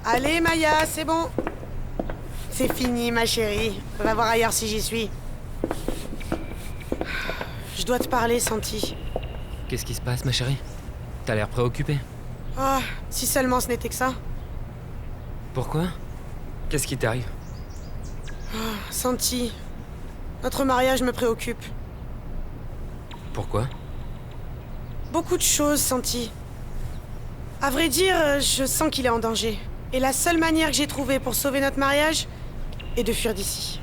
Allez, Maya, c'est bon. C'est fini, ma chérie. On va voir ailleurs si j'y suis. Je dois te parler, Santi. Qu'est-ce qui se passe, ma chérie? T'as l'air préoccupée. Ah, si seulement ce n'était que ça. Pourquoi? Qu'est-ce qui t'arrive? Santi, notre mariage me préoccupe. Pourquoi? Beaucoup de choses, Santi. À vrai dire, je sens qu'il est en danger. Et la seule manière que j'ai trouvée pour sauver notre mariage est de fuir d'ici.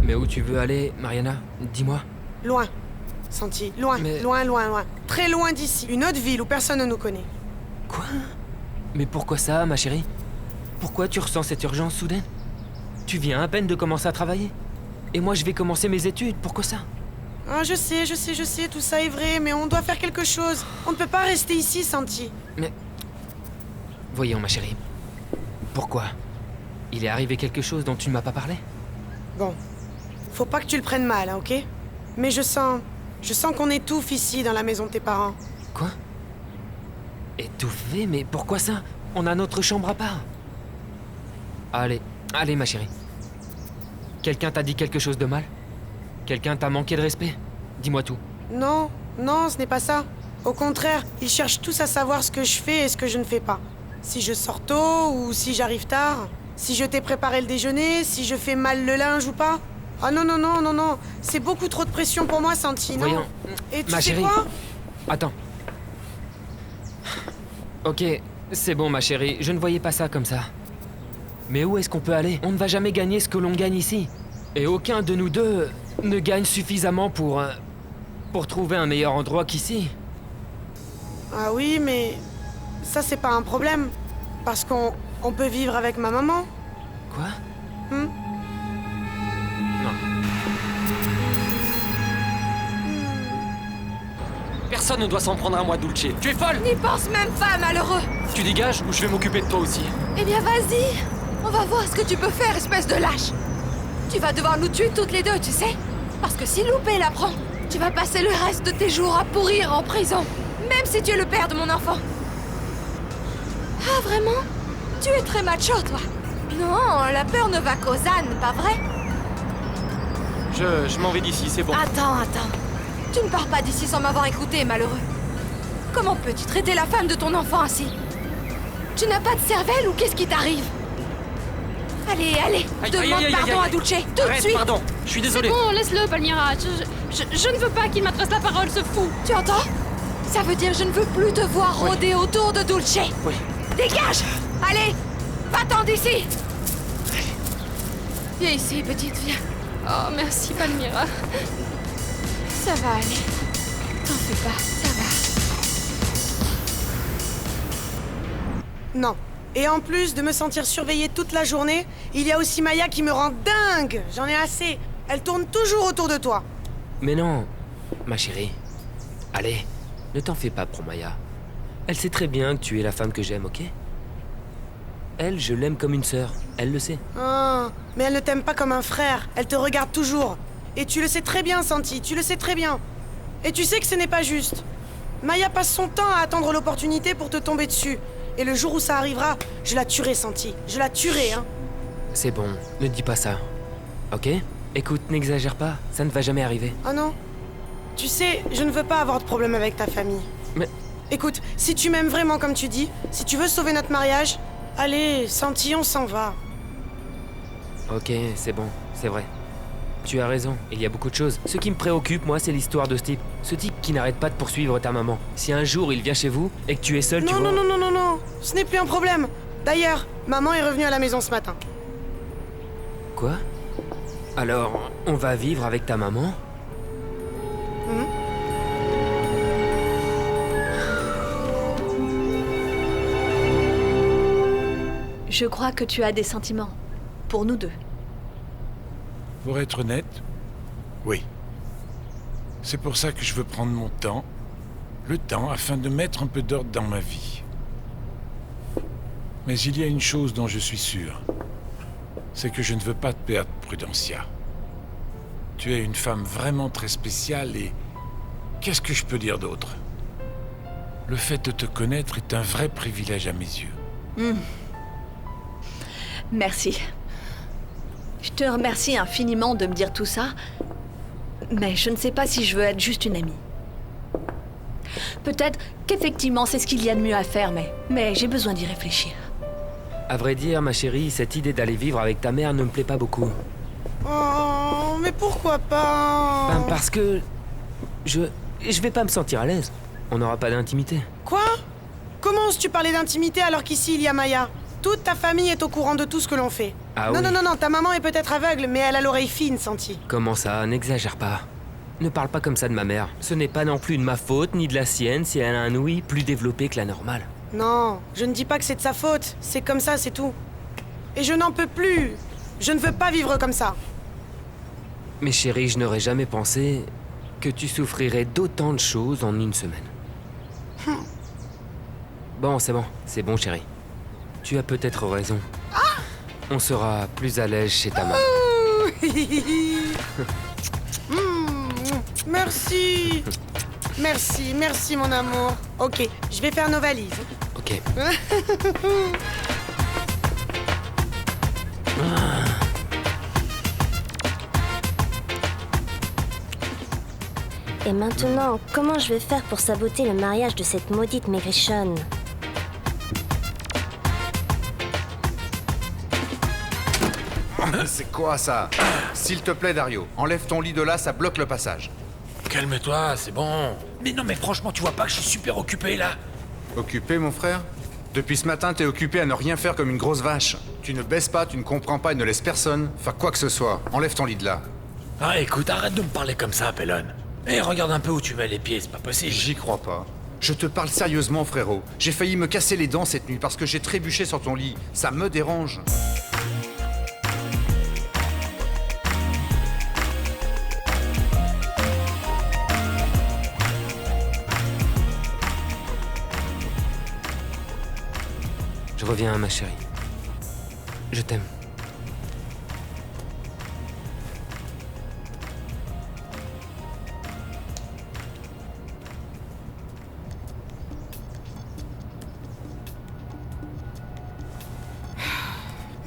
Mais où tu veux aller, Mariana? Dis-moi. Loin, Santi, loin, Mais- loin, loin, loin. Très loin d'ici. Une autre ville où personne ne nous connaît. Quoi? Mais pourquoi ça, ma chérie? Pourquoi tu ressens cette urgence soudaine? Tu viens à peine de commencer à travailler. Et moi, je vais commencer mes études. Pourquoi ça? Ah, je sais, tout ça est vrai, mais on doit faire quelque chose. On ne peut pas rester ici, Santi. Mais... Voyons, ma chérie. Pourquoi? Il est arrivé quelque chose dont tu ne m'as pas parlé? Bon, faut pas que tu le prennes mal, hein, ok? Mais je sens qu'on étouffe ici, dans la maison de tes parents. Quoi? Étouffé? Mais pourquoi ça? On a notre chambre à part. Allez, allez, ma chérie. Quelqu'un t'a dit quelque chose de mal? Quelqu'un t'a manqué de respect? Dis-moi tout. Non, non, ce n'est pas ça. Au contraire, ils cherchent tous à savoir ce que je fais et ce que je ne fais pas. Si je sors tôt ou si j'arrive tard. Si je t'ai préparé le déjeuner, si je fais mal le linge ou pas. Ah non, non, non, non, non. C'est beaucoup trop de pression pour moi, Santi, non? Voyons, Et tu ma sais chérie. quoi? Attends. Ok, c'est bon, ma chérie, je ne voyais pas ça comme ça. Mais où est-ce qu'on peut aller? On ne va jamais gagner ce que l'on gagne ici. Et aucun de nous deux ne gagne suffisamment pour trouver un meilleur endroit qu'ici. Ah oui, mais ça, c'est pas un problème. Parce qu'on peut vivre avec ma maman. Quoi? Hmm? Non. Personne ne doit s'en prendre à moi, Dulce. Tu es folle! N'y pense même pas, malheureux! Tu dégages ou je vais m'occuper de toi aussi. Eh bien, vas-y! On va voir ce que tu peux faire, espèce de lâche! Tu vas devoir nous tuer toutes les deux, tu sais? Parce que si Loupé l'apprend, tu vas passer le reste de tes jours à pourrir en prison, même si tu es le père de mon enfant. Ah, vraiment? Tu es très macho, toi! Non, la peur ne va qu'aux ânes, pas vrai? Je m'en vais d'ici, c'est bon. Attends. Tu ne pars pas d'ici sans m'avoir écouté, malheureux. Comment peux-tu traiter la femme de ton enfant ainsi? Tu n'as pas de cervelle ou qu'est-ce qui t'arrive? Allez, Aïe, demande aïe, aïe, pardon aïe. à Dulce, tout de Arrête, suite! pardon, je suis désolé. Bon, laisse-le, Palmyra. Je ne veux pas qu'il m'adresse la parole, ce fou. Tu entends? Ça veut dire je ne veux plus te voir rôder autour de Dulce. Oui. Dégage! Allez! Va-t'en d'ici! Viens ici, petite, viens. Oh, merci, Palmyra. Ça va aller. T'en fais pas, ça va. Non. Et en plus de me sentir surveillée toute la journée, il y a aussi Maya qui me rend dingue. J'en ai assez. Elle tourne toujours autour de toi. Mais non, ma chérie. Allez, ne t'en fais pas pour Maya. Elle sait très bien que tu es la femme que j'aime, ok? Elle, je l'aime comme une sœur. Elle le sait. Ah, mais elle ne t'aime pas comme un frère. Elle te regarde toujours. Et tu le sais très bien, Santi. Tu le sais très bien. Et tu sais que ce n'est pas juste. Maya passe son temps à attendre l'opportunité pour te tomber dessus. Et le jour où ça arrivera, je la tuerai, Santi. Je la tuerai, hein. C'est bon, ne dis pas ça. Ok? Écoute, n'exagère pas, ça ne va jamais arriver. Oh non. Tu sais, je ne veux pas avoir de problème avec ta famille. Mais... Écoute, si tu m'aimes vraiment comme tu dis, si tu veux sauver notre mariage, allez, Santi, on s'en va. Ok, c'est bon, c'est vrai. Tu as raison, il y a beaucoup de choses. Ce qui me préoccupe, moi, c'est l'histoire de ce type. Ce type qui n'arrête pas de poursuivre ta maman. Si un jour il vient chez vous et que tu es seul, tu Non, vois... non, non, non, non, non. Ce n'est plus un problème. D'ailleurs, maman est revenue à la maison ce matin. Quoi? Alors, on va vivre avec ta maman? Je crois que tu as des sentiments. Pour nous deux. Pour être honnête, oui. C'est pour ça que je veux prendre mon temps, le temps, afin de mettre un peu d'ordre dans ma vie. Mais il y a une chose dont je suis sûr. C'est que je ne veux pas te perdre, Prudencia. Tu es une femme vraiment très spéciale et... Qu'est-ce que je peux dire d'autre? Le fait de te connaître est un vrai privilège à mes yeux. Merci. Je te remercie infiniment de me dire tout ça, mais je ne sais pas si je veux être juste une amie. Peut-être qu'effectivement c'est ce qu'il y a de mieux à faire, mais j'ai besoin d'y réfléchir. À vrai dire, ma chérie, cette idée d'aller vivre avec ta mère ne me plaît pas beaucoup. Oh, mais pourquoi pas? Ben, parce que... Je vais pas me sentir à l'aise. On n'aura pas d'intimité. Quoi? Comment oses-tu parler d'intimité alors qu'ici il y a Maya? Toute ta famille est au courant de tout ce que l'on fait. Ah non, oui. non, ta maman est peut-être aveugle, mais elle a l'oreille fine, Santi. Comment ça? N'exagère pas. Ne parle pas comme ça de ma mère. Ce n'est pas non plus de ma faute, ni de la sienne, si elle a un ouïe plus développé que la normale. Non, je ne dis pas que c'est de sa faute. C'est comme ça, c'est tout. Et je n'en peux plus. Je ne veux pas vivre comme ça. Mais chérie, je n'aurais jamais pensé que tu souffrirais d'autant de choses en une semaine. Bon, c'est bon chérie. Tu as peut-être raison. On sera plus à l'aise chez ta maman. Merci. Merci mon amour. Ok, je vais faire nos valises. Ok. Et maintenant, comment je vais faire pour saboter le mariage de cette maudite maigrichonne? C'est quoi ça? S'il te plaît, Dario, enlève ton lit de là, ça bloque le passage. Calme-toi, c'est bon. Mais non, mais franchement, tu vois pas que je suis super occupé, là? Occupé, mon frère? Depuis ce matin, t'es occupé à ne rien faire comme une grosse vache. Tu ne baisses pas, tu ne comprends pas et ne laisses personne faire quoi que ce soit. Enlève ton lit de là. Ah, écoute, arrête de me parler comme ça, Pellon. Eh, regarde un peu où tu mets les pieds, c'est pas possible. J'y crois pas. Je te parle sérieusement, frérot. J'ai failli me casser les dents cette nuit parce que j'ai trébuché sur ton lit. Ça me dérange. Je reviens, ma chérie. Je t'aime.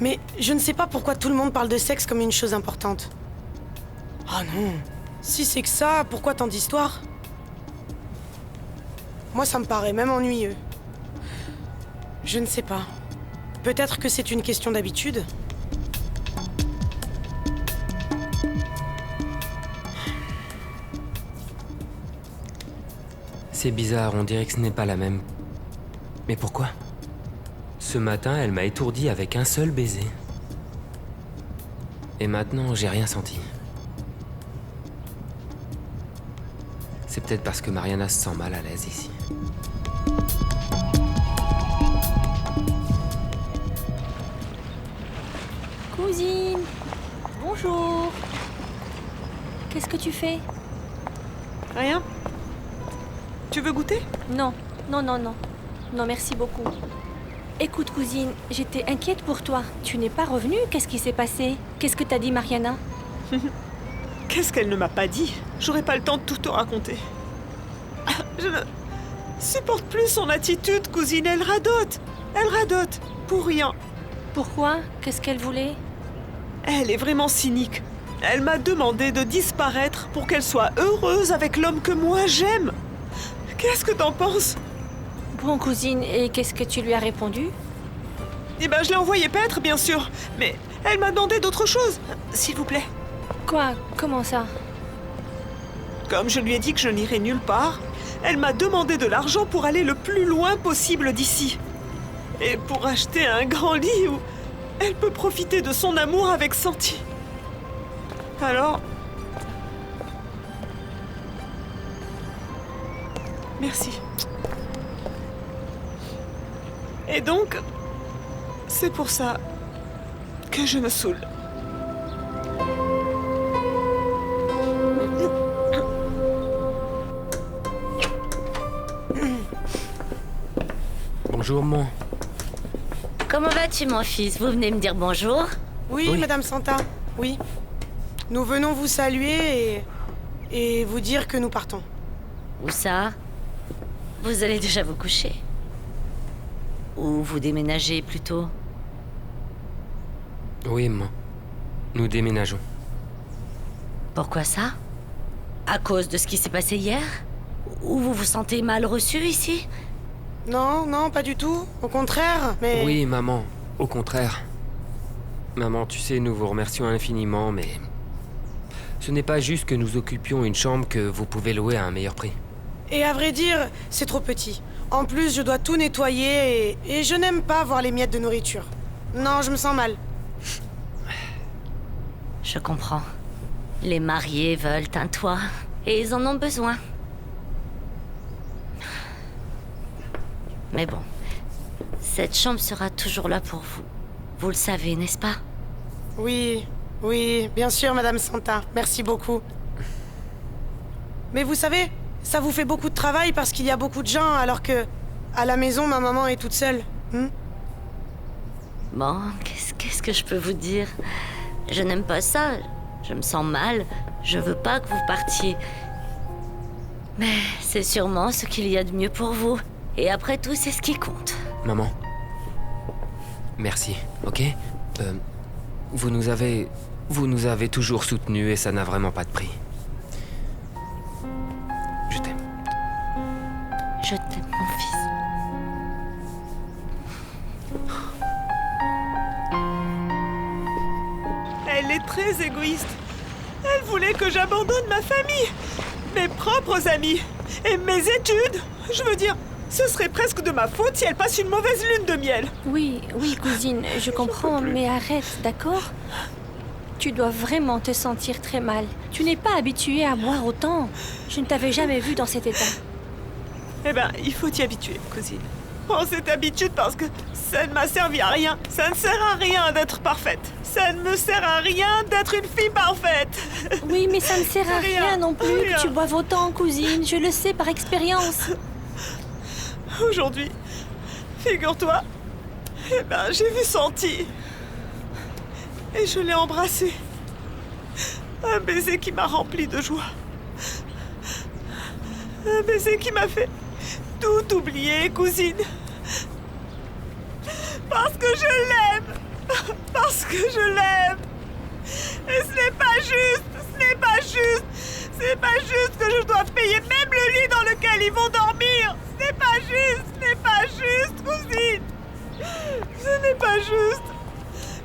Mais je ne sais pas pourquoi tout le monde parle de sexe comme une chose importante. Ah non. Si c'est que ça, pourquoi tant d'histoires? Moi, ça me paraît même ennuyeux. Je ne sais pas. Peut-être que c'est une question d'habitude. C'est bizarre, on dirait que ce n'est pas la même. Mais pourquoi? Ce matin, elle m'a étourdi avec un seul baiser. Et maintenant, j'ai rien senti. C'est peut-être parce que Mariana se sent mal à l'aise ici. Cousine, bonjour. Qu'est-ce que tu fais? Rien? Tu veux goûter? Non, non, non, non. Non, merci beaucoup. Écoute, cousine, j'étais inquiète pour toi. Tu n'es pas revenue? Qu'est-ce qui s'est passé? Qu'est-ce que t'as dit, Mariana? Qu'est-ce qu'elle ne m'a pas dit? J'aurais pas le temps de tout te raconter. Je ne supporte plus son attitude, cousine. Elle radote. Elle radote. Pour rien. Pourquoi? Qu'est-ce qu'elle voulait? Elle est vraiment cynique. Elle m'a demandé de disparaître pour qu'elle soit heureuse avec l'homme que moi j'aime. Qu'est-ce que t'en penses? Bon, cousine, et qu'est-ce que tu lui as répondu? Eh ben, je l'ai envoyée paître, bien sûr. Mais elle m'a demandé d'autre chose. S'il vous plaît. Quoi? Comment ça? Comme je lui ai dit que je n'irais nulle part, elle m'a demandé de l'argent pour aller le plus loin possible d'ici. Et pour acheter un grand lit où elle peut profiter de son amour avec Santi. Alors... Merci. Et donc, c'est pour ça que je me saoule. Bonjour, mon. Comment vas-tu, mon fils? Vous venez me dire bonjour? Oui, Oui. Madame Santa, oui. Nous venons vous saluer et vous dire que nous partons. Où ça? Vous allez déjà vous coucher? Ou vous déménagez plutôt? Oui, maman. Nous déménageons. Pourquoi ça? À cause de ce qui s'est passé hier? Ou vous vous sentez mal reçu ici? Non, non, pas du tout. Au contraire, mais... Oui, maman. Au contraire. Maman, tu sais, nous vous remercions infiniment, mais... Ce n'est pas juste que nous occupions une chambre que vous pouvez louer à un meilleur prix. Et à vrai dire, c'est trop petit. En plus, je dois tout nettoyer et je n'aime pas voir les miettes de nourriture. Non, je me sens mal. Je comprends. Les mariés veulent un toit, et ils en ont besoin. Mais bon, cette chambre sera toujours là pour vous. Vous le savez, n'est-ce pas? Oui, oui, bien sûr, Madame Santa. Merci beaucoup. Mais vous savez, ça vous fait beaucoup de travail parce qu'il y a beaucoup de gens, alors que... à la maison, ma maman est toute seule. Bon, qu'est-ce que je peux vous dire? Je n'aime pas ça. Je me sens mal. Je veux pas que vous partiez. Mais c'est sûrement ce qu'il y a de mieux pour vous. Et après tout, c'est ce qui compte. Maman. Merci, ok? Vous nous avez toujours soutenus et ça n'a vraiment pas de prix. Je t'aime. Je t'aime, mon fils. Elle est très égoïste. Elle voulait que j'abandonne ma famille, mes propres amis et mes études. Je veux dire, ce serait presque de ma faute si elle passe une mauvaise lune de miel. Oui, cousine, je comprends, mais arrête, d'accord? Tu dois vraiment te sentir très mal. Tu n'es pas habituée à boire autant. Je ne t'avais jamais vue dans cet état. Eh ben, il faut t'y habituer, cousine. Prends cette habitude parce que ça ne m'a servi à rien. Ça ne sert à rien d'être parfaite. Ça ne me sert à rien d'être une fille parfaite. Oui, mais ça ne sert à rien non plus que tu boives autant, cousine. Je le sais par expérience. Aujourd'hui, figure-toi, eh ben, j'ai vu Santi. Et je l'ai embrassé. Un baiser qui m'a rempli de joie. Un baiser qui m'a fait tout oublier, cousine. Parce que je l'aime. Parce que je l'aime. Et ce n'est pas juste. Ce n'est pas juste. C'est pas juste que je dois payer même le lit dans lequel ils vont dormir. Ce n'est pas juste. Ce n'est pas juste, cousine. Ce n'est pas juste.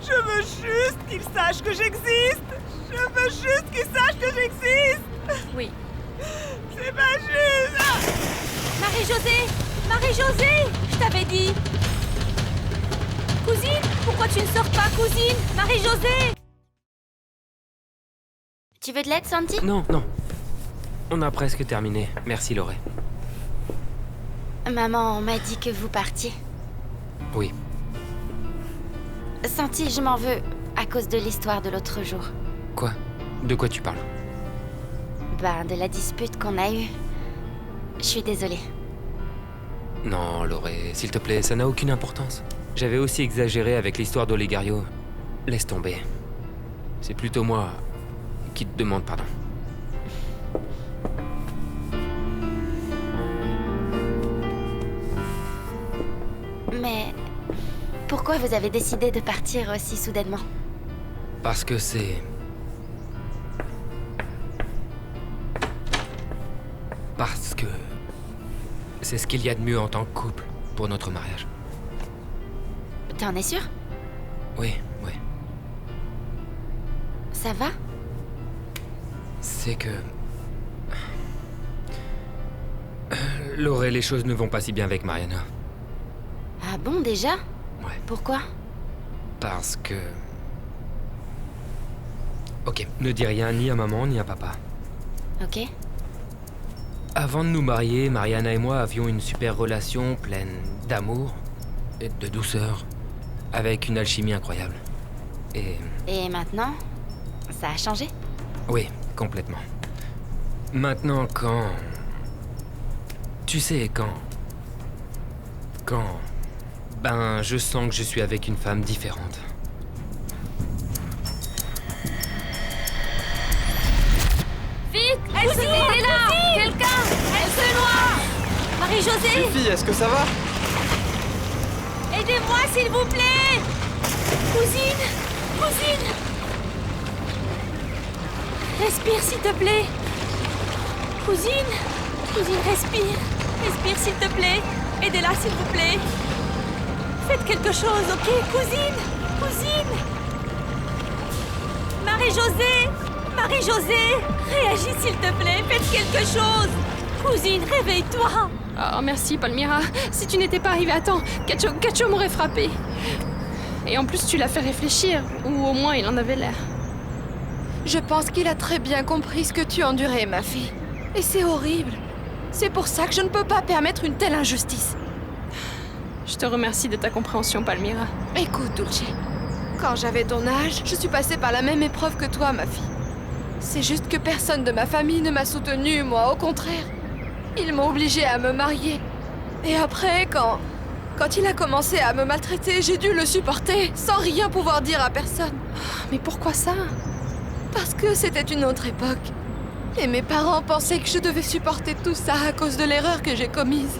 Je veux juste qu'ils sachent que j'existe. Je veux juste qu'ils sachent que j'existe. Oui. C'est pas juste. Ah! Marie-Josée! Marie-Josée! Je t'avais dit! Cousine, pourquoi tu ne sors pas, cousine? Marie-Josée! Tu veux de l'aide, Santi? Non, non. On a presque terminé. Merci, Laurée. Maman m'a dit que vous partiez. Oui. Santi, je m'en veux à cause de l'histoire de l'autre jour. Quoi? De quoi tu parles? Ben, de la dispute qu'on a eue. Je suis désolée. Non, Laurée, s'il te plaît, ça n'a aucune importance. J'avais aussi exagéré avec l'histoire d'Olegario. Laisse tomber. C'est plutôt moi qui te demande pardon. Mais pourquoi vous avez décidé de partir aussi soudainement? Parce que c'est... Parce que... c'est ce qu'il y a de mieux en tant que couple pour notre mariage. T'en es sûr? Oui, oui. Ça va? C'est que... Laurée, les choses ne vont pas si bien avec Mariana. Ah bon, déjà? Ouais. Pourquoi? Parce que... Ok, ne dis rien ni à maman ni à papa. Ok. Avant de nous marier, Mariana et moi avions une super relation pleine d'amour et de douceur, avec une alchimie incroyable. Et maintenant, ça a changé? Oui, complètement. Maintenant, quand... Tu sais, quand... Ben, je sens que je suis avec une femme différente. Vite! Elle se là! Quelqu'un! Elle se noie! Marie-Josée! Fille, est-ce que ça va? Aidez-moi, s'il vous plaît! Cousine! Cousine! Respire, s'il te plaît! Cousine! Cousine, respire! Respire, s'il te plaît! Aidez-la, s'il vous plaît! Faites quelque chose, ok? Cousine! Cousine! Marie-Josée! Marie-Josée! Réagis, s'il te plaît! Faites quelque chose! Cousine, réveille-toi! Oh, merci, Palmyra. Si tu n'étais pas arrivée à temps, Cacho m'aurait frappé. Et en plus, tu l'as fait réfléchir. Ou au moins, il en avait l'air. Je pense qu'il a très bien compris ce que tu endurais, ma fille. Et c'est horrible. C'est pour ça que je ne peux pas permettre une telle injustice. Je te remercie de ta compréhension, Palmyra. Écoute, Dulce. Quand j'avais ton âge, je suis passée par la même épreuve que toi, ma fille. C'est juste que personne de ma famille ne m'a soutenue, moi, au contraire. Ils m'ont obligée à me marier. Et après, quand il a commencé à me maltraiter, j'ai dû le supporter, sans rien pouvoir dire à personne. Mais pourquoi ça? Parce que c'était une autre époque. Et mes parents pensaient que je devais supporter tout ça à cause de l'erreur que j'ai commise.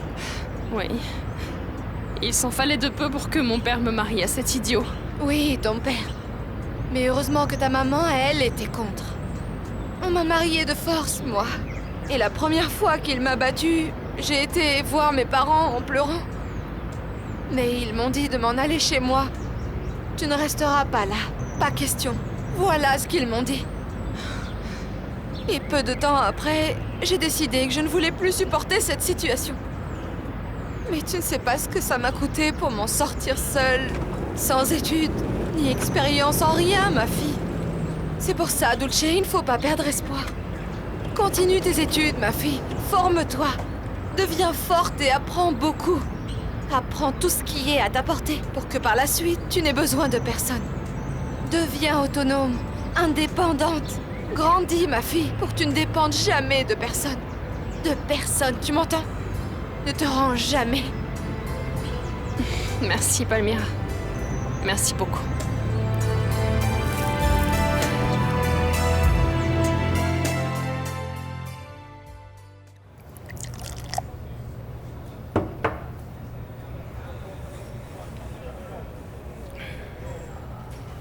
Oui. Il s'en fallait de peu pour que mon père me marie à cet idiot. Oui, ton père. Mais heureusement que ta maman, elle, était contre. On m'a mariée de force, moi. Et la première fois qu'il m'a battue, j'ai été voir mes parents en pleurant. Mais ils m'ont dit de m'en aller chez moi. Tu ne resteras pas là, pas question. Voilà ce qu'ils m'ont dit. Et peu de temps après, j'ai décidé que je ne voulais plus supporter cette situation. Mais tu ne sais pas ce que ça m'a coûté pour m'en sortir seule, sans études, ni expérience en rien, ma fille. C'est pour ça, Dulce, il ne faut pas perdre espoir. Continue tes études, ma fille. Forme-toi. Deviens forte et apprends beaucoup. Apprends tout ce qui est à ta portée pour que par la suite, tu n'aies besoin de personne. Deviens autonome, indépendante. Grandis, ma fille, pour que tu ne dépendes jamais de personne. De personne, tu m'entends? Ne te range jamais. Merci, Palmyra. Merci beaucoup.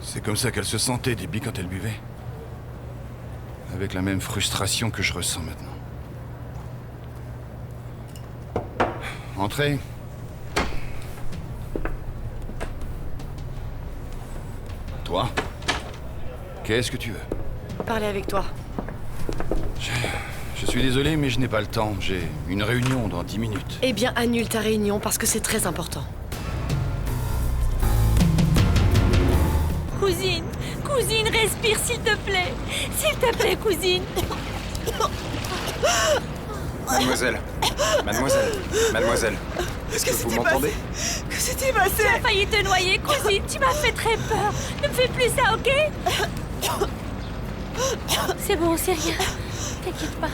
C'est comme ça qu'elle se sentait, Debbie, quand elle buvait. Avec la même frustration que je ressens maintenant. Entrez. Toi? Qu'est-ce que tu veux? Parler avec toi. Je suis désolé, mais je n'ai pas le temps. J'ai une réunion dans 10 minutes. Eh bien, annule ta réunion parce que c'est très important. Cousine! Cousine, respire, s'il te plaît! S'il te plaît, cousine! Mademoiselle, mademoiselle, est-ce que vous m'entendez? Que s'est-il passé? Tu as failli te noyer, cousine! Tu m'as fait très peur! Ne me fais plus ça, ok? C'est bon, c'est rien. T'inquiète pas.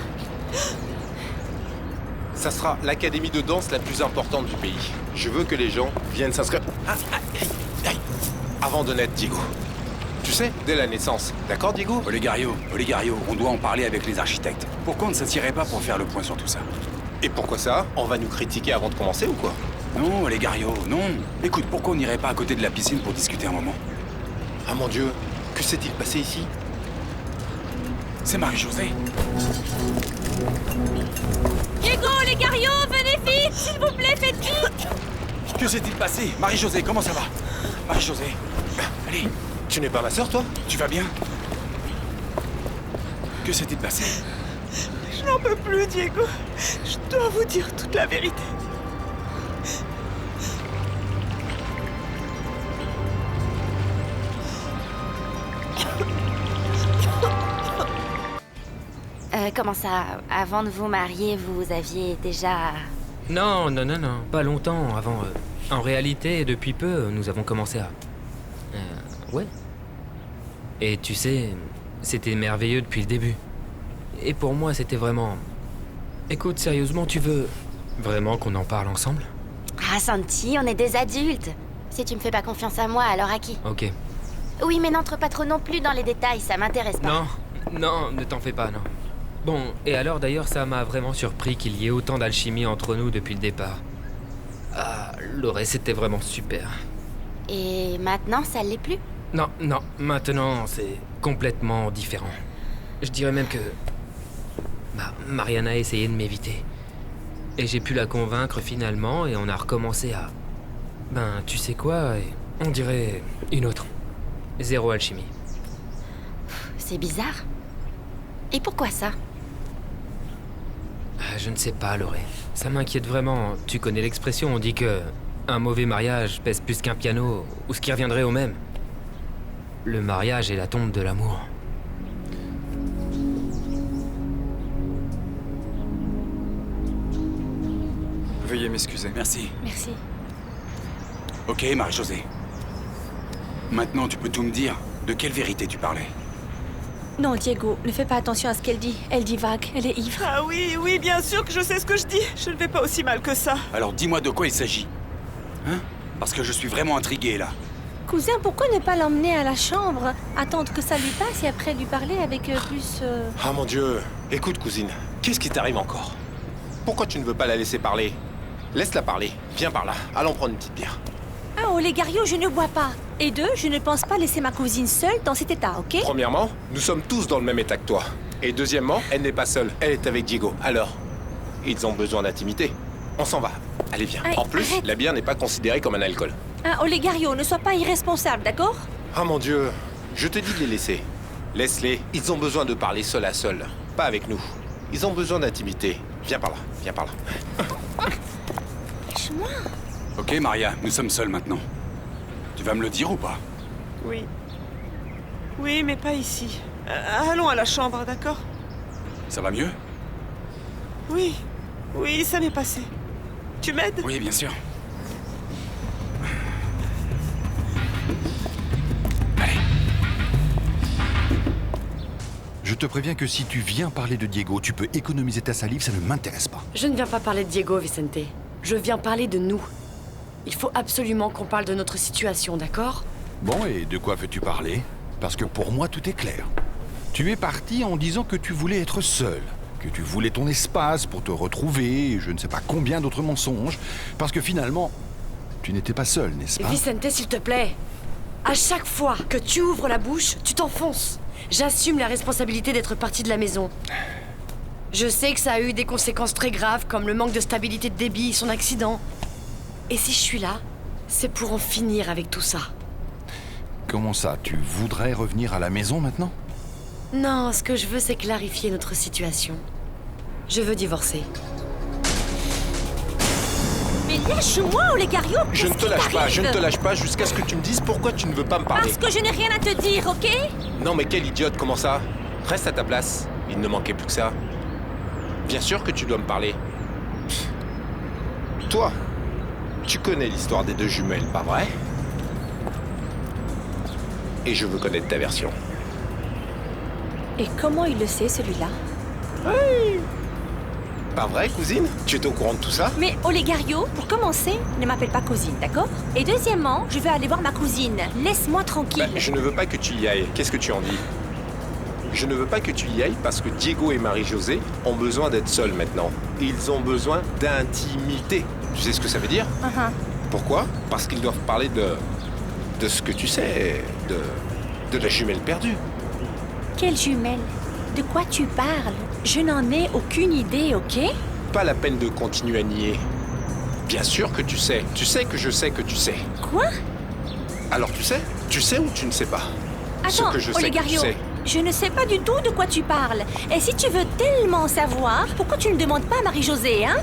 Ça sera l'académie de danse la plus importante du pays. Je veux que les gens viennent s'inscrire. Avant de naître, Diego. Tu sais, dès la naissance. D'accord, Diego? Olegario, on doit en parler avec les architectes. Pourquoi on ne s'attierait pas pour faire le point sur tout ça? Et pourquoi ça? On va nous critiquer avant de commencer ou quoi? Non, Olegario, non. Écoute, pourquoi on n'irait pas à côté de la piscine pour discuter un moment? Ah mon Dieu, que s'est-il passé ici? C'est Marie-Josée. Diego, Olegario, venez vite! S'il vous plaît, faites vite! Que s'est-il passé? Marie-Josée, comment ça va? Marie-Josée, allez. Tu n'es pas ma sœur, toi? Tu vas bien? Que s'est-il passé? Je n'en peux plus, Diego. Je dois vous dire toute la vérité. Comment ça? Avant de vous marier, vous aviez déjà... Non, pas longtemps avant. En réalité, depuis peu, nous avons commencé à... ouais. Et tu sais, c'était merveilleux depuis le début. Et pour moi, c'était vraiment... Écoute, sérieusement, tu veux vraiment qu'on en parle ensemble? Ah, Santi, on est des adultes. Si tu me fais pas confiance à moi, alors à qui? Ok. Oui, mais n'entre pas trop non plus dans les détails, ça m'intéresse pas. Non, ne t'en fais pas, non. Bon, et alors d'ailleurs, ça m'a vraiment surpris qu'il y ait autant d'alchimie entre nous depuis le départ. Ah, Loré, c'était vraiment super. Et maintenant, ça l'est plus? Non, maintenant, c'est complètement différent. Je dirais même que... Mariana a essayé de m'éviter. Et j'ai pu la convaincre finalement, et on a recommencé à... tu sais quoi, on dirait une autre. Zéro alchimie. C'est bizarre. Et pourquoi ça? Je ne sais pas, Loré. Ça m'inquiète vraiment. Tu connais l'expression, on dit que... un mauvais mariage pèse plus qu'un piano, ou ce qui reviendrait au même. Le mariage est la tombe de l'amour. Veuillez m'excuser. Merci. Merci. Ok, Marie-Josée. Maintenant, tu peux tout me dire. De quelle vérité tu parlais? Non, Diego, ne fais pas attention à ce qu'elle dit. Elle divague, elle est ivre. Ah oui, bien sûr que je sais ce que je dis. Je ne vais pas aussi mal que ça. Alors dis-moi de quoi il s'agit. Hein? Parce que je suis vraiment intrigué, là. Cousin, pourquoi ne pas l'emmener à la chambre? Attendre que ça lui passe et après lui parler avec plus... Ah mon Dieu. Écoute, cousine, qu'est-ce qui t'arrive encore? Pourquoi tu ne veux pas la laisser parler? Laisse-la parler. Viens par là. Allons prendre une petite bière. Ah, Olegario, je ne bois pas. Et deux, je ne pense pas laisser ma cousine seule dans cet état, ok? Premièrement, nous sommes tous dans le même état que toi. Et deuxièmement, elle n'est pas seule. Elle est avec Diego. Alors, ils ont besoin d'intimité. On s'en va. Allez, viens. Aïe, En plus, arrête. la bière n'est pas considérée comme un alcool. Ah, Olegario, ne sois pas irresponsable, d'accord? Ah mon Dieu. Je te dis de les laisser. Laisse-les. Ils ont besoin de parler seul à seul. Pas avec nous. Ils ont besoin d'intimité. Viens par là. Viens par là. Lâche-moi. Ok, Maria, nous sommes seuls maintenant. Tu vas me le dire ou pas? Oui. Oui, mais pas ici. Allons à la chambre, d'accord? Ça va mieux? Oui. Oui, ça m'est passé. Tu m'aides? Oui, bien sûr. Je te préviens que si tu viens parler de Diego, tu peux économiser ta salive, ça ne m'intéresse pas. Je ne viens pas parler de Diego, Vicente. Je viens parler de nous. Il faut absolument qu'on parle de notre situation, d'accord? Bon, et de quoi veux-tu parler? Parce que pour moi, tout est clair. Tu es parti en disant que tu voulais être seul, que tu voulais ton espace pour te retrouver, et je ne sais pas combien d'autres mensonges, parce que finalement, tu n'étais pas seul, n'est-ce pas? Vicente, s'il te plaît. À chaque fois que tu ouvres la bouche, tu t'enfonces. J'assume la responsabilité d'être parti de la maison. Je sais que ça a eu des conséquences très graves, comme le manque de stabilité de débit et son accident. Et si je suis là, c'est pour en finir avec tout ça. Comment ça? Tu voudrais revenir à la maison maintenant? Non, ce que je veux, c'est clarifier notre situation. Je veux divorcer. Mais lâche-moi, Olegario! Je ne te lâche pas. Je ne te lâche pas jusqu'à ce que tu me dises pourquoi tu ne veux pas me parler. Parce que je n'ai rien à te dire, ok? Non mais quelle idiote, comment ça? Reste à ta place. Il ne manquait plus que ça. Bien sûr que tu dois me parler. Pff. Toi, tu connais l'histoire des deux jumelles, pas vrai? Et je veux connaître ta version. Et comment il le sait, celui-là? Oui. Pas vrai, cousine? Tu étais au courant de tout ça? Mais Olegario, pour commencer, ne m'appelle pas cousine, d'accord? Et deuxièmement, je vais aller voir ma cousine. Laisse-moi tranquille. Je ne veux pas que tu y ailles. Qu'est-ce que tu en dis? Je ne veux pas que tu y ailles parce que Diego et Marie-Josée ont besoin d'être seuls maintenant. Ils ont besoin d'intimité. Tu sais ce que ça veut dire? Pourquoi? Parce qu'ils doivent parler de ce que tu sais, de la jumelle perdue. Quelle jumelle? De quoi tu parles? Je n'en ai aucune idée, ok? Pas la peine de continuer à nier. Bien sûr que tu sais. Tu sais que je sais que tu sais. Quoi? Alors tu sais? Tu sais ou tu ne sais pas? Ce Attends, que je sais que tu Olegario, sais. je ne sais pas du tout de quoi tu parles. Et si tu veux tellement savoir, pourquoi tu ne demandes pas à Marie-Josée, hein?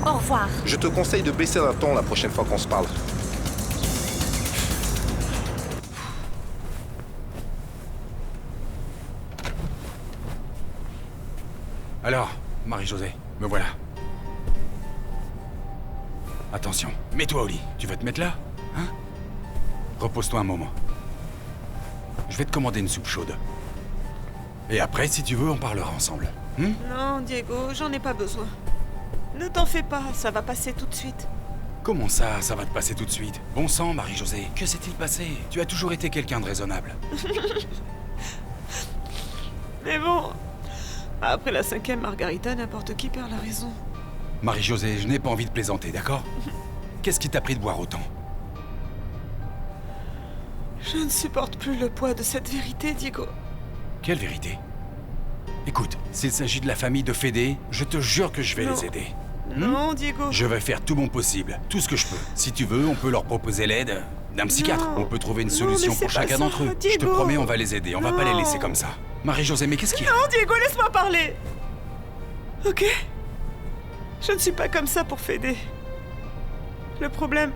Au revoir. Je te conseille de baisser d'un ton la prochaine fois qu'on se parle. Alors, Marie-Josée, me voilà. Attention, mets-toi au lit. Tu veux te mettre là? Hein? Repose-toi un moment. Je vais te commander une soupe chaude. Et après, si tu veux, on parlera ensemble. Non, Diego, j'en ai pas besoin. Ne t'en fais pas, ça va passer tout de suite. Comment ça va te passer tout de suite? Bon sang, Marie-Josée, que s'est-il passé? Tu as toujours été quelqu'un de raisonnable. Mais bon, Après la 5e margarita, n'importe qui perd la raison. Marie-Josée, je n'ai pas envie de plaisanter, d'accord? Qu'est-ce qui t'a pris de boire autant? Je ne supporte plus le poids de cette vérité, Diego. Quelle vérité? Écoute, s'il s'agit de la famille de Fédé, je te jure que je vais les aider. Non, Diego. Je vais faire tout mon possible, tout ce que je peux. Si tu veux, on peut leur proposer l'aide d'un psychiatre. On peut trouver une solution pour chacun d'entre eux. Je te promets, on va les aider, on va pas les laisser comme ça. Marie-Josée, mais qu'est-ce qu'il y a? Non, Diego, laisse-moi parler. Ok? Je ne suis pas comme ça pour Fédé. Le problème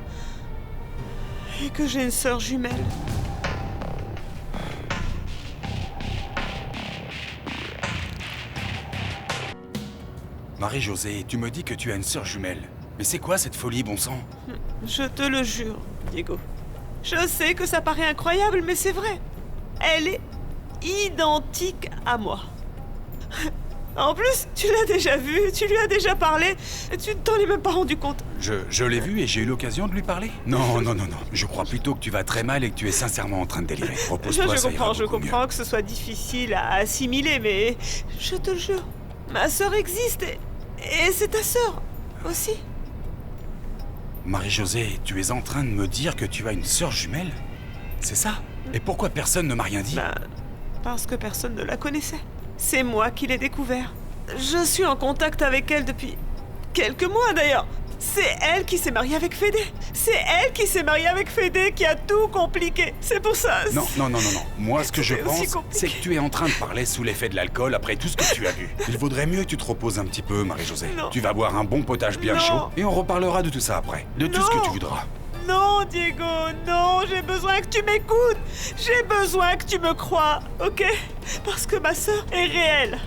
est que j'ai une sœur jumelle. Marie-Josée, tu me dis que tu as une sœur jumelle. Mais c'est quoi cette folie, bon sang? Je te le jure, Diego. Je sais que ça paraît incroyable, mais c'est vrai. Elle est identique à moi. En plus, tu l'as déjà vue, tu lui as déjà parlé, et tu ne t'en es même pas rendu compte. Je l'ai vue et j'ai eu l'occasion de lui parler? Non. Je crois plutôt que tu vas très mal et que tu es sincèrement en train de délirer. Repose-toi, ça ira Je comprends que ce soit difficile à assimiler, mais je te le jure, ma sœur existe et c'est ta sœur aussi. Marie-Josée, tu es en train de me dire que tu as une sœur jumelle? C'est ça? Et pourquoi personne ne m'a rien dit? Parce que personne ne la connaissait. C'est moi qui l'ai découvert. Je suis en contact avec elle depuis quelques mois d'ailleurs. C'est elle qui s'est mariée avec Fédé. C'est elle qui s'est mariée avec Fédé qui a tout compliqué. C'est pour ça. Non. Moi, ce que je pense, c'est que tu es en train de parler sous l'effet de l'alcool après tout ce que tu as bu. Il vaudrait mieux que tu te reposes un petit peu, Marie-Josée. Tu vas boire un bon potage bien chaud et on reparlera de tout ça après. De tout ce que tu voudras. Non, Diego, non, j'ai besoin que tu m'écoutes. J'ai besoin que tu me crois, ok? Parce que ma sœur est réelle.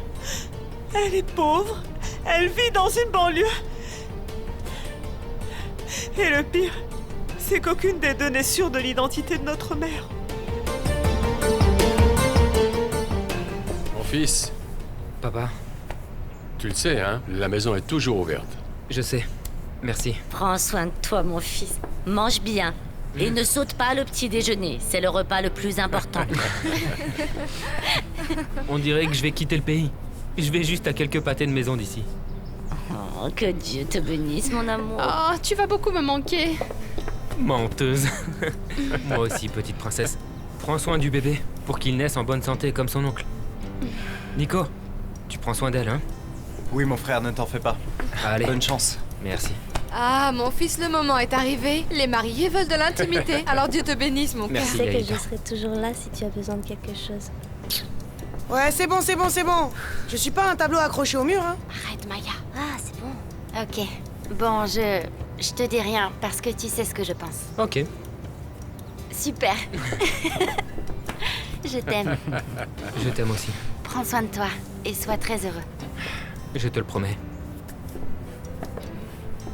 Elle est pauvre, elle vit dans une banlieue. Et le pire, c'est qu'aucune des deux n'est sûre de l'identité de notre mère. Mon fils. Papa. Tu le sais, hein? La maison est toujours ouverte. Je sais. Merci. Prends soin de toi, mon fils. Mange bien. Et ne saute pas le petit déjeuner. C'est le repas le plus important. On dirait que je vais quitter le pays. Je vais juste à quelques pâtés de maison d'ici. Oh, que Dieu te bénisse, mon amour. Oh, tu vas beaucoup me manquer. Menteuse. Moi aussi, petite princesse. Prends soin du bébé pour qu'il naisse en bonne santé comme son oncle. Nico, tu prends soin d'elle, hein? Oui, mon frère, ne t'en fais pas. Allez. Bonne chance. Merci. Ah, mon fils, le moment est arrivé. Les mariés veulent de l'intimité. Alors Dieu te bénisse, mon cœur. Tu sais que je serai toujours là si tu as besoin de quelque chose. Ouais, c'est bon. Je suis pas un tableau accroché au mur, hein. Arrête, Maya. Ah, c'est bon. Ok. Bon, je te dis rien parce que tu sais ce que je pense. Ok. Super. Je t'aime. Je t'aime aussi. Prends soin de toi et sois très heureux. Je te le promets.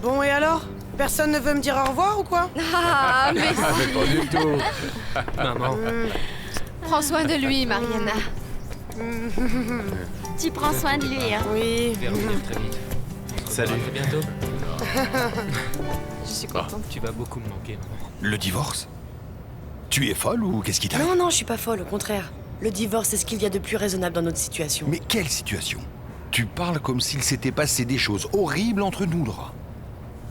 Bon, et alors? Personne ne veut me dire au revoir ou quoi? Ah, mais Mais pas du tout. Maman. Prends soin de lui, Mariana. Tu prends soin de lui, hein? Oui. Je vais revenir très vite. Salut. À très bientôt. Je suis contente. Tu vas beaucoup me manquer, maman. Le divorce? Tu es folle ou qu'est-ce qui t'arrive? Non, je suis pas folle, au contraire. Le divorce, c'est ce qu'il y a de plus raisonnable dans notre situation. Mais quelle situation? Tu parles comme s'il s'était passé des choses horribles entre nous, Laura.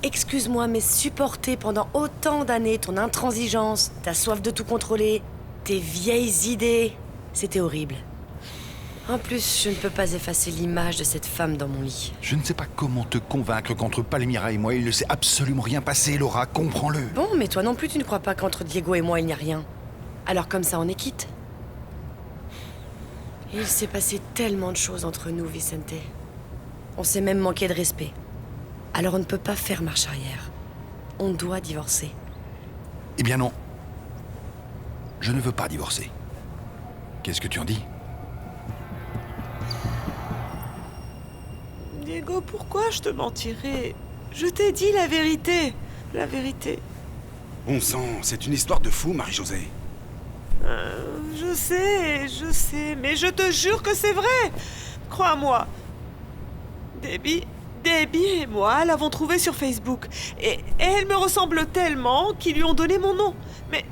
Excuse-moi, mais supporter pendant autant d'années ton intransigeance, ta soif de tout contrôler, tes vieilles idées, c'était horrible. En plus, je ne peux pas effacer l'image de cette femme dans mon lit. Je ne sais pas comment te convaincre qu'entre Palmyra et moi, il ne s'est absolument rien passé, Laura, comprends-le. Bon, mais toi non plus, tu ne crois pas qu'entre Diego et moi, il n'y a rien. Alors comme ça, on est quitte. Il s'est passé tellement de choses entre nous, Vicente. On s'est même manqué de respect. Alors on ne peut pas faire marche arrière. On doit divorcer. Eh bien non. Je ne veux pas divorcer. Qu'est-ce que tu en dis? Diego, pourquoi je te mentirais? Je t'ai dit la vérité. La vérité. Bon sang, c'est une histoire de fou, Marie-Josée. Je sais, mais je te jure que c'est vrai. Crois-moi. Debbie et moi l'avons trouvée sur Facebook. Et elle me ressemble tellement qu'ils lui ont donné mon nom. Mais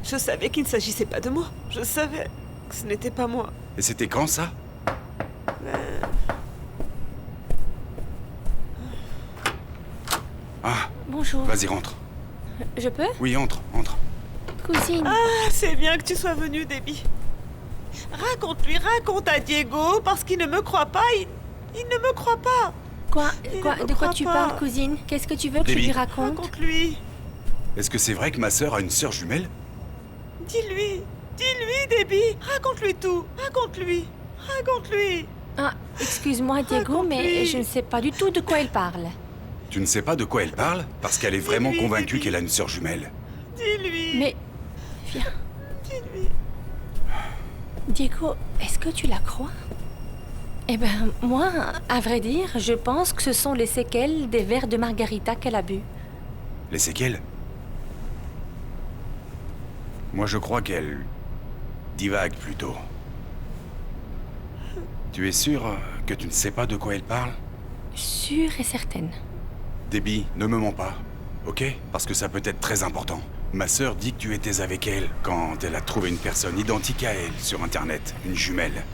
je savais qu'il ne s'agissait pas de moi. Je savais que ce n'était pas moi. Et c'était quand, ça? Bonjour. Vas-y, rentre. Je peux? Oui, entre. Cousine. Ah, c'est bien que tu sois venue, Debbie. Raconte à Diego, parce qu'il ne me croit pas, il ne me croit pas. De quoi tu parles, cousine? Qu'est-ce que tu veux que je lui raconte? Raconte-lui. Est-ce que c'est vrai que ma sœur a une sœur jumelle? Dis-lui, Debbie. Raconte-lui tout. Raconte-lui. Ah, excuse-moi, Diego, mais je ne sais pas du tout de quoi il parle. Tu ne sais pas de quoi elle parle? Parce qu'elle est vraiment convaincue qu'elle a une sœur jumelle. Dis-lui. Mais... Viens. Dis-lui. Diego, est-ce que tu la crois? Eh ben, moi, à vrai dire, je pense que ce sont les séquelles des verres de margarita qu'elle a bu. Les séquelles? Moi, je crois qu'elle divague plutôt. Tu es sûre que tu ne sais pas de quoi elle parle? Sûre et certaine. Debbie, ne me mens pas, ok? Parce que ça peut être très important. Ma sœur dit que tu étais avec elle quand elle a trouvé une personne identique à elle sur Internet, une jumelle.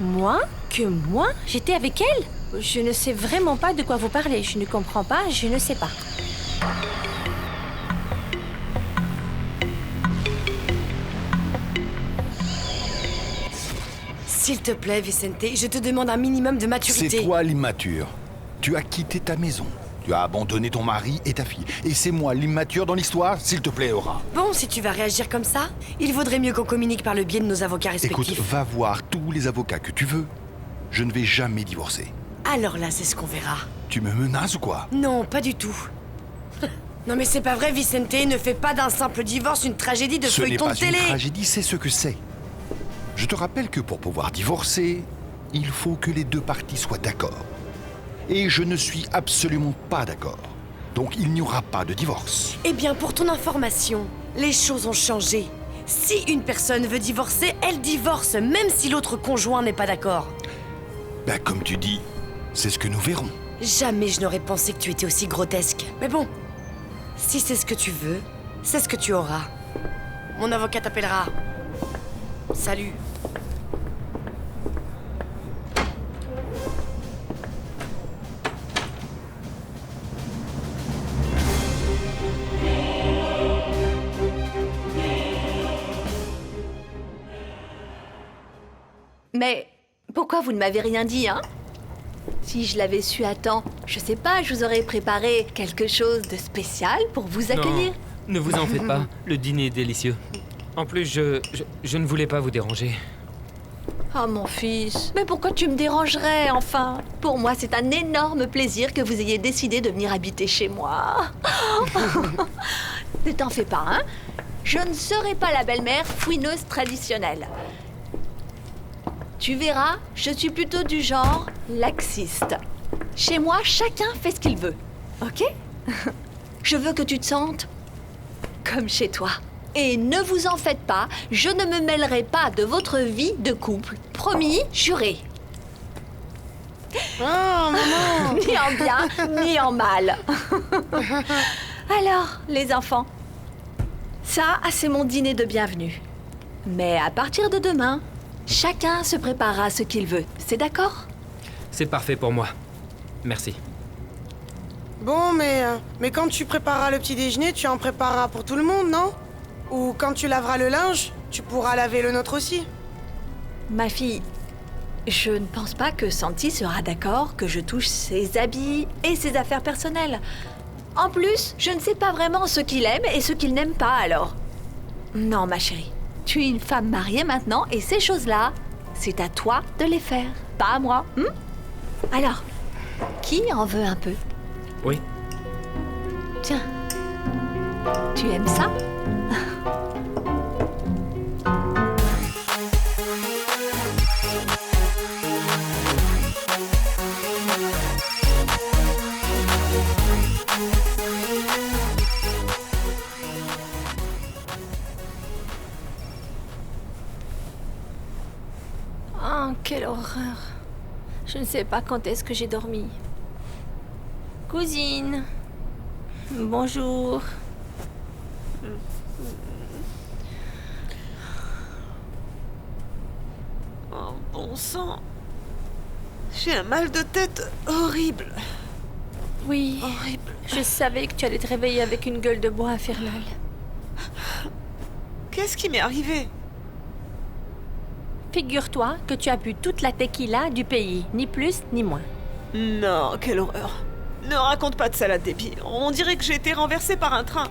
Moi? Que moi? J'étais avec elle? Je ne sais vraiment pas de quoi vous parlez. Je ne comprends pas, je ne sais pas. S'il te plaît, Vicente, je te demande un minimum de maturité. C'est toi l'immature. Tu as quitté ta maison. Tu as abandonné ton mari et ta fille. Et c'est moi l'immature dans l'histoire, s'il te plaît, Aura. Bon, si tu vas réagir comme ça, il vaudrait mieux qu'on communique par le biais de nos avocats respectifs. Écoute, va voir tous les avocats que tu veux. Je ne vais jamais divorcer. Alors là, c'est ce qu'on verra. Tu me menaces ou quoi? Non, pas du tout. Non mais c'est pas vrai, Vicente, ne fais pas d'un simple divorce une tragédie de feuilleton de télé. Ce n'est pas une tragédie, c'est ce que c'est. Je te rappelle que pour pouvoir divorcer, il faut que les deux parties soient d'accord. Et je ne suis absolument pas d'accord. Donc il n'y aura pas de divorce. Eh bien, pour ton information, les choses ont changé. Si une personne veut divorcer, elle divorce, même si l'autre conjoint n'est pas d'accord. Ben, comme tu dis, c'est ce que nous verrons. Jamais je n'aurais pensé que tu étais aussi grotesque. Mais bon, si c'est ce que tu veux, c'est ce que tu auras. Mon avocat t'appellera. Salut. Mais pourquoi vous ne m'avez rien dit, hein? Si je l'avais su à temps, je sais pas, je vous aurais préparé quelque chose de spécial pour vous accueillir. Non, ne vous en faites pas, le dîner est délicieux. En plus, je ne voulais pas vous déranger. Oh mon fils, mais pourquoi tu me dérangerais, enfin? Pour moi, c'est un énorme plaisir que vous ayez décidé de venir habiter chez moi. Ne t'en fais pas, hein? Je ne serai pas la belle-mère fouineuse traditionnelle. Tu verras, je suis plutôt du genre laxiste. Chez moi, chacun fait ce qu'il veut, ok? Je veux que tu te sentes comme chez toi. Et ne vous en faites pas, je ne me mêlerai pas de votre vie de couple. Promis, juré. Oh, maman! Ni en bien, ni en mal. Alors, les enfants, ça, c'est mon dîner de bienvenue. Mais à partir de demain, chacun se préparera ce qu'il veut. C'est d'accord? C'est parfait pour moi. Merci. Bon, mais quand tu prépareras le petit déjeuner, tu en prépareras pour tout le monde, non? Ou quand tu laveras le linge, tu pourras laver le nôtre aussi. Ma fille, je ne pense pas que Santi sera d'accord que je touche ses habits et ses affaires personnelles. En plus, je ne sais pas vraiment ce qu'il aime et ce qu'il n'aime pas, alors. Non, ma chérie, tu es une femme mariée maintenant et ces choses-là, c'est à toi de les faire, pas à moi. Alors, qui en veut un peu? Oui. Tiens, tu aimes ça? Oh, quelle horreur. Je ne sais pas quand est-ce que j'ai dormi. Cousine. Bonjour. Oh, bon sang. J'ai un mal de tête horrible. Oui, horrible. Je savais que tu allais te réveiller avec une gueule de bois infernale. Qu'est-ce qui m'est arrivé? Figure-toi que tu as bu toute la tequila du pays, ni plus ni moins. Non, quelle horreur. Ne raconte pas de salade débile. On dirait que j'ai été renversée par un train.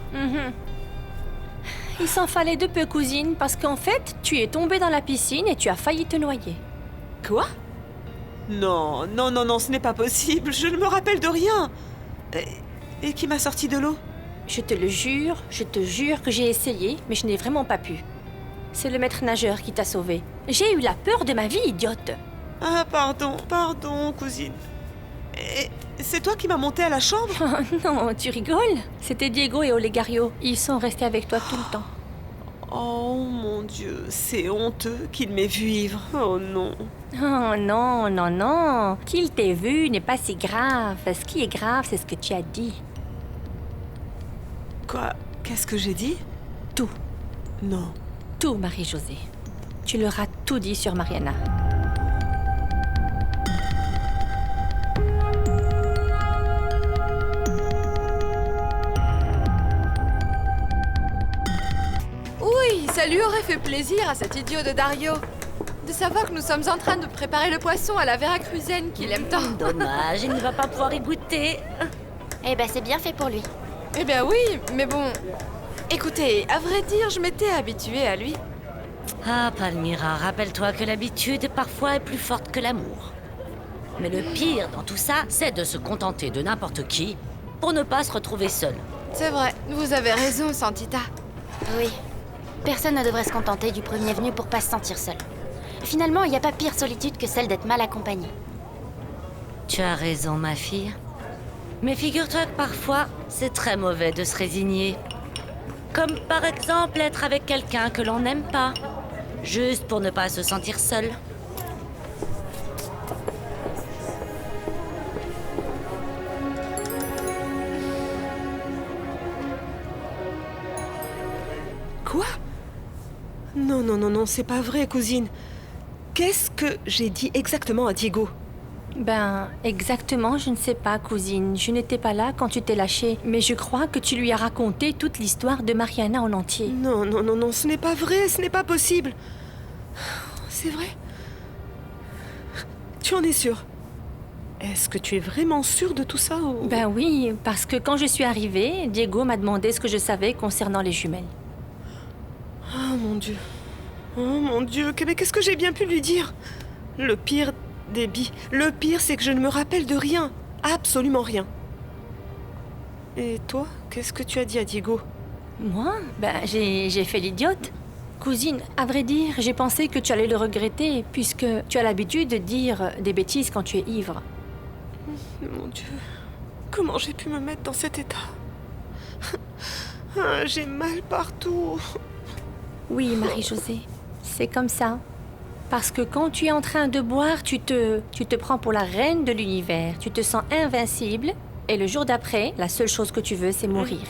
Il s'en fallait de peu, cousine, parce qu'en fait, tu es tombée dans la piscine et tu as failli te noyer. Quoi? Non, ce n'est pas possible. Je ne me rappelle de rien. Et qui m'a sorti de l'eau? Je te jure que j'ai essayé, mais je n'ai vraiment pas pu. C'est le maître nageur qui t'a sauvée. J'ai eu la peur de ma vie, idiote. Ah, pardon, cousine. Et c'est toi qui m'as monté à la chambre? Non, tu rigoles? C'était Diego et Olegario. Ils sont restés avec toi tout le temps. Oh mon Dieu, c'est honteux qu'il m'ait vu ivre. Oh non. Oh non. Qu'il t'ait vu n'est pas si grave. Ce qui est grave, c'est ce que tu as dit. Quoi? Qu'est-ce que j'ai dit? Tout. Non. Tout, Marie-Josée. Tu leur as tout dit sur Mariana. Oui, ça lui aurait fait plaisir à cet idiot de Dario de savoir que nous sommes en train de préparer le poisson à la Veracruzienne qu'il aime tant. Dommage, il ne va pas pouvoir y goûter. Eh ben, c'est bien fait pour lui. Eh bien oui, mais bon... Écoutez, à vrai dire, je m'étais habituée à lui. Ah, Palmyra, rappelle-toi que l'habitude parfois est plus forte que l'amour. Mais le pire dans tout ça, c'est de se contenter de n'importe qui pour ne pas se retrouver seul. C'est vrai, vous avez raison, Santita. Oui. Personne ne devrait se contenter du premier venu pour pas se sentir seul. Finalement, il n'y a pas pire solitude que celle d'être mal accompagné. Tu as raison, ma fille. Mais figure-toi que parfois, c'est très mauvais de se résigner. Comme par exemple être avec quelqu'un que l'on n'aime pas, juste pour ne pas se sentir seul. Quoi? Non, c'est pas vrai, cousine. Qu'est-ce que j'ai dit exactement à Diego? Ben, exactement, je ne sais pas, cousine. Je n'étais pas là quand tu t'es lâchée, mais je crois que tu lui as raconté toute l'histoire de Mariana en entier. Non, ce n'est pas vrai, ce n'est pas possible. C'est vrai? Tu en es sûre? Est-ce que tu es vraiment sûre de tout ça ou... Ben oui, parce que quand je suis arrivée, Diego m'a demandé ce que je savais concernant les jumelles. Oh mon Dieu, mais qu'est-ce que j'ai bien pu lui dire? Le pire, Debbie, le pire, c'est que je ne me rappelle de rien. Absolument rien. Et toi, qu'est-ce que tu as dit à Diego? Moi? Ben, j'ai fait l'idiote. Cousine, à vrai dire, j'ai pensé que tu allais le regretter, puisque tu as l'habitude de dire des bêtises quand tu es ivre. Mon Dieu, comment j'ai pu me mettre dans cet état? J'ai mal partout. Oui, Marie-Josée, c'est comme ça. Parce que quand tu es en train de boire, tu te prends pour la reine de l'univers. Tu te sens invincible. Et le jour d'après, la seule chose que tu veux, c'est mourir.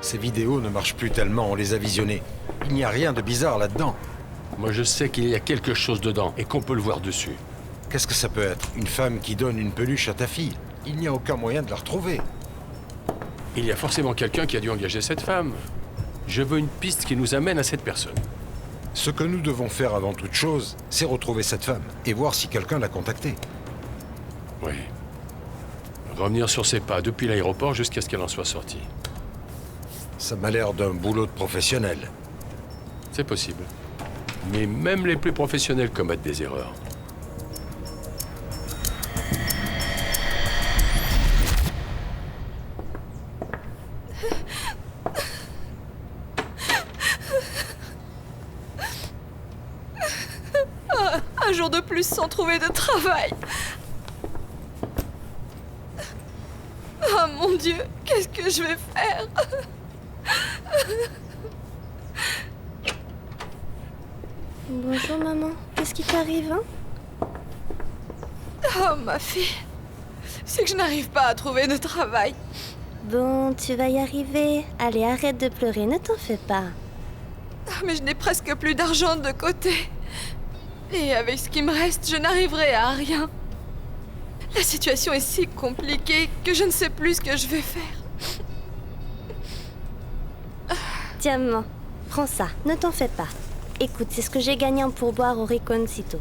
Ces vidéos ne marchent plus tellement, on les a visionnées. Il n'y a rien de bizarre là-dedans. Moi, je sais qu'il y a quelque chose dedans et qu'on peut le voir dessus. Qu'est-ce que ça peut être? Une femme qui donne une peluche à ta fille? Il n'y a aucun moyen de la retrouver. Il y a forcément quelqu'un qui a dû engager cette femme. Je veux une piste qui nous amène à cette personne. Ce que nous devons faire avant toute chose, c'est retrouver cette femme et voir si quelqu'un l'a contactée. Oui. Revenir sur ses pas depuis l'aéroport jusqu'à ce qu'elle en soit sortie. Ça m'a l'air d'un boulot de professionnel. C'est possible. Mais même les plus professionnels commettent des erreurs. Un jour de plus sans trouver de travail. Oh mon Dieu, qu'est-ce que je vais faire? Bonjour maman, qu'est-ce qui t'arrive, hein? Oh ma fille, c'est que je n'arrive pas à trouver de travail. Bon, tu vas y arriver. Allez, arrête de pleurer, ne t'en fais pas. Mais je n'ai presque plus d'argent de côté. Et avec ce qui me reste, je n'arriverai à rien. La situation est si compliquée que je ne sais plus ce que je vais faire. Tiens, maman, prends ça, ne t'en fais pas. Écoute, c'est ce que j'ai gagné en pourboire au Riconcito.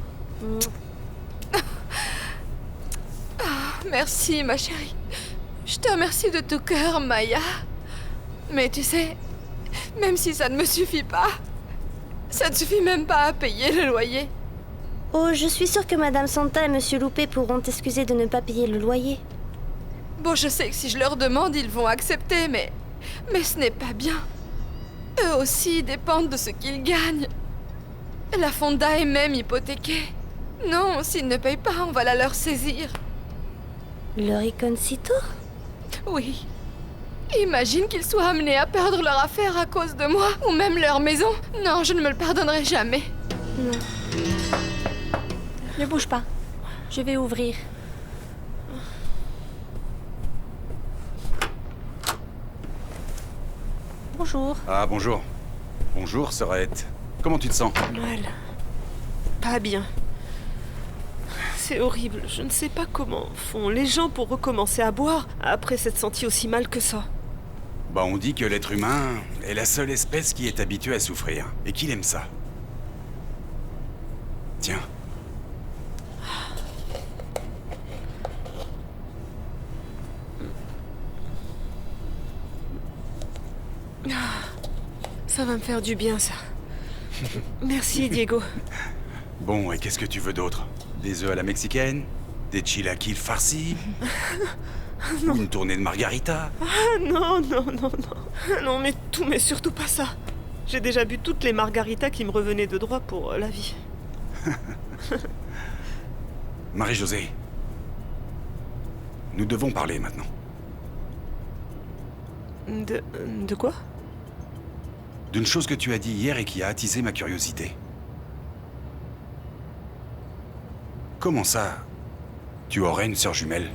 Merci, ma chérie. Je te remercie de tout cœur, Maya. Mais tu sais, même si ça ne me suffit pas, ça ne suffit même pas à payer le loyer. Oh, je suis sûre que Madame Santa et Monsieur Loupé pourront t'excuser de ne pas payer le loyer. Bon, je sais que si je leur demande, ils vont accepter, mais ce n'est pas bien. Eux aussi dépendent de ce qu'ils gagnent. La fonda est même hypothéquée. Non, s'ils ne payent pas, on va la leur saisir. Le Riconcito? Oui. Imagine qu'ils soient amenés à perdre leur affaire à cause de moi, ou même leur maison. Non, je ne me le pardonnerai jamais. Non. Ne bouge pas. Je vais ouvrir. Bonjour. Ah, bonjour. Bonjour, Sorette. Comment tu te sens? Mal. Pas bien. C'est horrible. Je ne sais pas comment font les gens pour recommencer à boire après s'être senti aussi mal que ça. Bah, on dit que l'être humain est la seule espèce qui est habituée à souffrir et qu'il aime ça. Tiens. Ça va me faire du bien, ça. Merci, Diego. Bon, et qu'est-ce que tu veux d'autre? Des œufs à la mexicaine? Des chilaquiles farcis? Ou une tournée de margarita? Ah non, non, non, non. Non, mais surtout pas ça. J'ai déjà bu toutes les margaritas qui me revenaient de droit pour la vie. Marie-Josée, nous devons parler maintenant. De quoi? D'une chose que tu as dit hier et qui a attisé ma curiosité. Comment ça, tu aurais une sœur jumelle?